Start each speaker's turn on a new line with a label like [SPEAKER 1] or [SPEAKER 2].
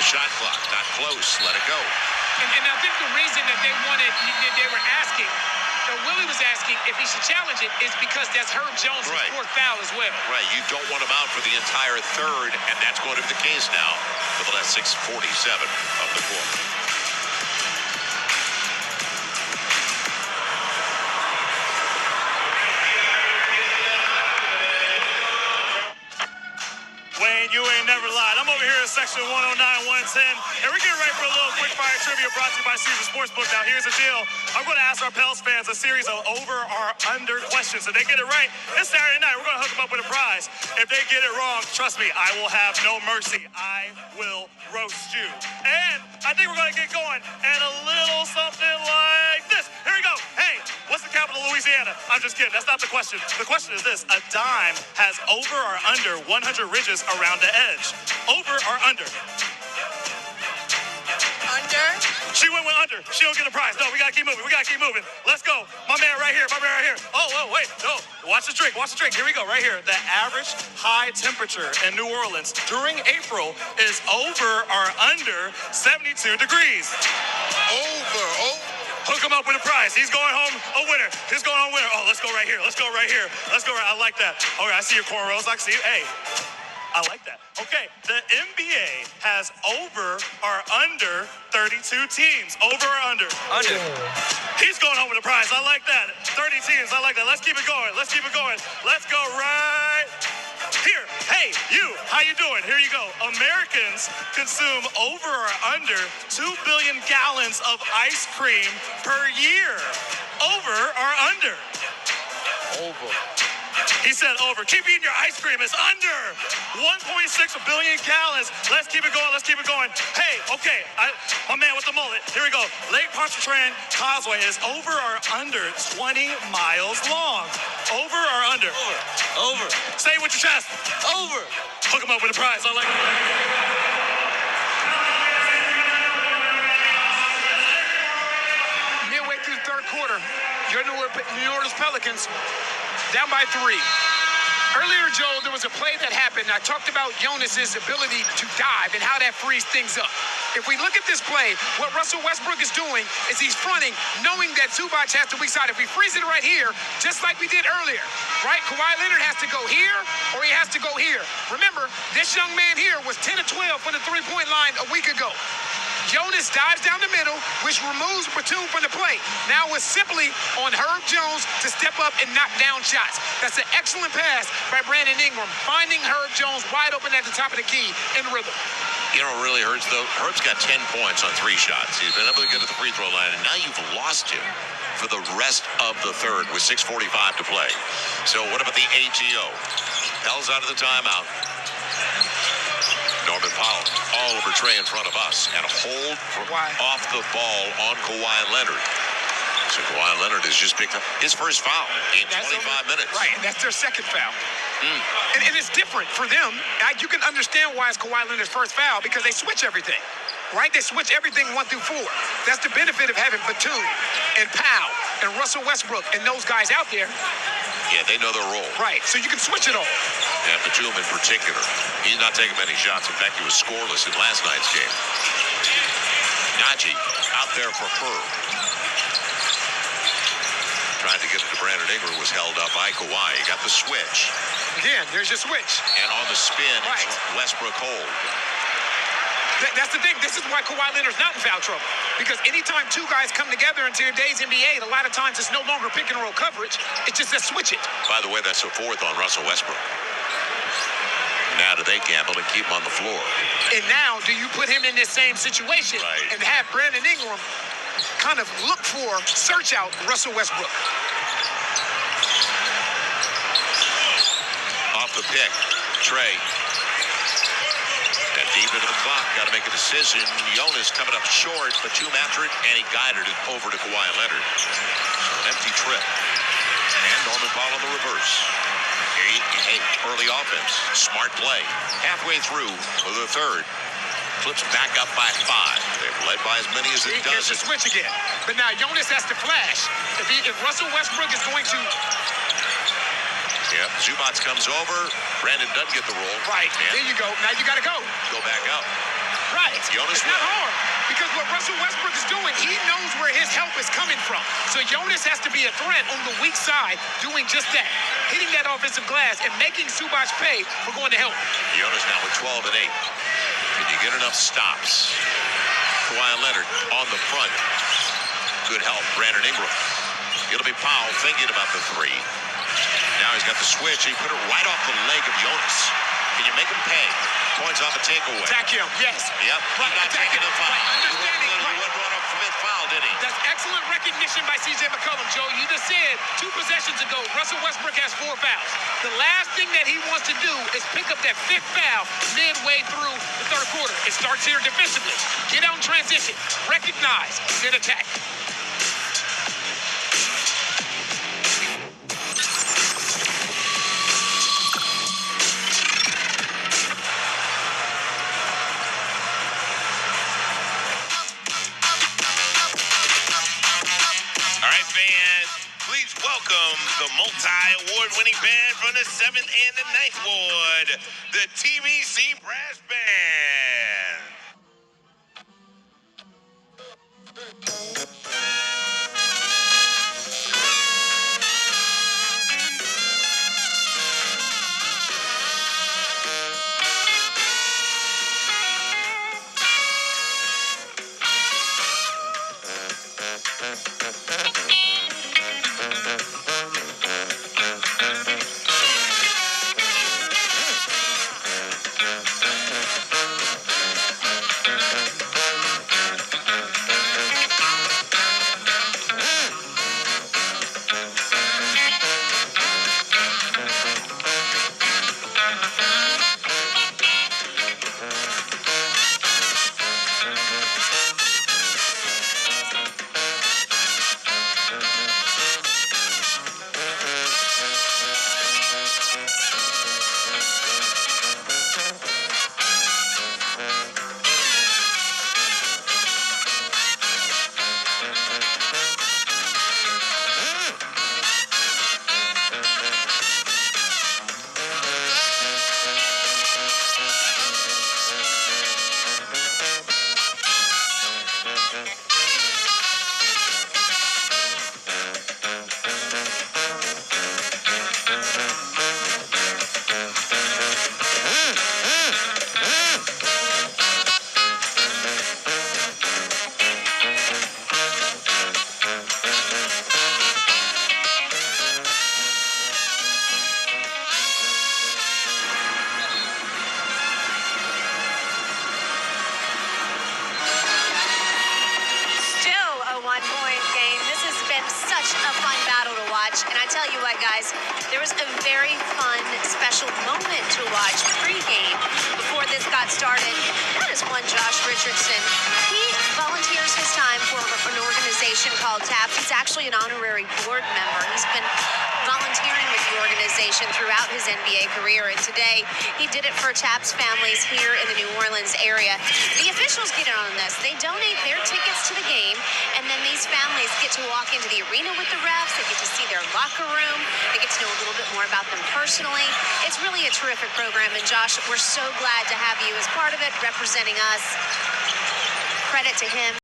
[SPEAKER 1] shot clock. Not close. Let it go.
[SPEAKER 2] And I think the reason that they were asking, or Willie was asking if he should challenge it, is because that's Herb Jones' fourth foul as well.
[SPEAKER 1] Right. You don't want him out for the entire third, and that's going to be the case now for the last 6:47 of the quarter.
[SPEAKER 3] Wayne, you ain't never lied. I'm over here in section 109, 110, and we're getting ready for a little quick fire trivia brought to you by Caesar Sportsbook. Now, here's the deal. I'm going to ask our Pels fans a series of over or under questions. If they get it right, it's Saturday night. We're going to hook them up with a prize. If they get it wrong, trust me, I will have no mercy. I will roast you. And I think we're going to get going and a little something like this. Here we go. Hey, what's the capital of Louisiana? I'm just kidding. That's not the question. The question is this. A dime has over or under 100 ridges around the edge. Over or under?
[SPEAKER 4] Under.
[SPEAKER 3] She went with under. She don't get a prize. No, we got to keep moving. Let's go. My man right here. Oh, wait. No. Watch the drink. Here we go. Right here. The average high temperature in New Orleans during April is over or under 72 degrees.
[SPEAKER 1] Over.
[SPEAKER 3] Hook him up with a prize. He's going home a winner. Oh, let's go right here. I like that. All right, I see your cornrows. I see you. Hey, I like that. Okay, the NBA has over or under 32 teams. Over or under?
[SPEAKER 2] Under.
[SPEAKER 3] He's going home with a prize. I like that. 30 teams. I like that. Let's keep it going. Let's go right here. Hey, you. How you doing? Here you go. Americans consume over or under 2 billion gallons of ice cream per year. Over or under?
[SPEAKER 2] Over.
[SPEAKER 3] He said over. Keep eating your ice cream. It's under 1.6 billion gallons. Let's keep it going. Hey, okay. My man with the mullet. Here we go. Lake Pontchartrain Causeway is over or under 20 miles long. Over or under?
[SPEAKER 2] Over.
[SPEAKER 3] Say it with your chest.
[SPEAKER 2] Over.
[SPEAKER 3] Hook him up with a prize. I like it.
[SPEAKER 2] Midway through the third quarter, your New Orleans Pelicans down by 3. Earlier, Joe, there was a play that happened. I talked about Jonas's ability to dive and how that frees things up. If we look at this play, what Russell Westbrook is doing is he's fronting, knowing that Zubac has the weak side. If we freeze it right here, just like we did earlier, right? Kawhi Leonard has to go here or he has to go here. Remember, this young man here was 10 of 12 from the three-point line a week ago. Jonas dives down the middle, which removes Batum from the play. Now it's simply on Herb Jones to step up and knock down shots. That's an excellent pass by Brandon Ingram, finding Herb Jones wide open at the top of the key in rhythm.
[SPEAKER 1] You know what really hurts, though? Herb's got 10 points on 3 shots. He's been able to get to the free throw line, and now you've lost him for the rest of the third with 6:45 to play. So what about the ATO? Pels out of the timeout. Norman Powell all over Trey in front of us, and a hold from off the ball on Kawhi Leonard. So Kawhi Leonard has just picked up his first foul in 25 minutes.
[SPEAKER 2] Right, and that's their second foul. And it's different for them. You can understand why it's Kawhi Leonard's first foul, because they switch everything. Right? They switch everything 1 through 4. That's the benefit of having Batum and Powell and Russell Westbrook and those guys out there.
[SPEAKER 1] Yeah, they know their role.
[SPEAKER 2] Right, so you can switch it all.
[SPEAKER 1] Yeah, Batum in particular. He's not taking many shots. In fact, he was scoreless in last night's game. Najee out there for Herb. Trying to get it to Brandon Ingram, was held up by Kawhi. He got the switch.
[SPEAKER 2] Again, there's your switch.
[SPEAKER 1] And on the spin,
[SPEAKER 2] right.
[SPEAKER 1] It's Westbrook hold.
[SPEAKER 2] That's the thing. This is why Kawhi Leonard's not in foul trouble. Because anytime 2 guys come together in today's NBA, a lot of times it's no longer pick and roll coverage. It's just a switch it.
[SPEAKER 1] By the way, that's a 4th on Russell Westbrook. Now do they gamble and keep him on the floor?
[SPEAKER 2] And now, do you put him in this same situation and have Brandon Ingram kind of look for, search out Russell Westbrook?
[SPEAKER 1] Off the pick, Trey. And deep into the clock, got to make a decision. Jonas coming up short, but Batum after it, and he guided it over to Kawhi Leonard. Empty trip. And Norman Powell on the reverse. Hey, early offense. Smart play. Halfway through the third. Flips back up by 5. They've led by as many as it does.
[SPEAKER 2] Here's the switch again. But now Jonas has to flash. If Russell Westbrook is going to...
[SPEAKER 1] Yep, Zubac comes over. Brandon doesn't get the roll.
[SPEAKER 2] Right, there you go. Now you got to go.
[SPEAKER 1] Go back up.
[SPEAKER 2] Right. not.
[SPEAKER 1] Jonas
[SPEAKER 2] It's not
[SPEAKER 1] will.
[SPEAKER 2] hard. Because what Russell Westbrook is doing, he knows where his help is coming from. So Jonas has to be a threat on the weak side, doing just that. Hitting that offensive glass and making Zubac pay for going to help.
[SPEAKER 1] Jonas now with 12 and 8. Can you get enough stops? Kawhi Leonard on the front. Good help. Brandon Ingram. It'll be Powell thinking about the three. Now he's got the switch. He put it right off the leg of Jonas. Can you make him pay? Points off a takeaway.
[SPEAKER 2] Attack him, yes.
[SPEAKER 1] Yep.
[SPEAKER 2] Right,
[SPEAKER 1] He's not
[SPEAKER 2] attack
[SPEAKER 1] taking
[SPEAKER 2] him.
[SPEAKER 1] the foul.
[SPEAKER 2] Right, understanding.
[SPEAKER 1] He
[SPEAKER 2] Right.
[SPEAKER 1] wasn't run up for fifth foul, did he?
[SPEAKER 2] That's excellent recognition by C.J. McCollum, Joe. You just said 2 possessions ago, Russell Westbrook has 4 fouls. The last thing that he wants to do is pick up that 5th foul midway through the third quarter. It starts here defensively. Get out in transition. Recognize. Then attack.
[SPEAKER 1] All right, fans, please welcome the multi-award-winning band from the 7th and the 9th Ward, the TBC Brass Band.
[SPEAKER 4] And I tell you what, guys, there was a very fun, special moment to watch pregame before this got started. That is one Josh Richardson. He volunteers his time for an organization called TAPS. He's actually an honorary board member. He's been volunteering with the organization throughout his NBA career, and today he did it for TAPS families here in the New Orleans area. The officials get in on this. They donate their tickets to the game, and then these families get to walk into the arena with the refs. They get to see their locker room. They get to know a little bit more about them personally. It's really a terrific program, and Josh, we're so glad to have you as part of it, representing us. Credit to him.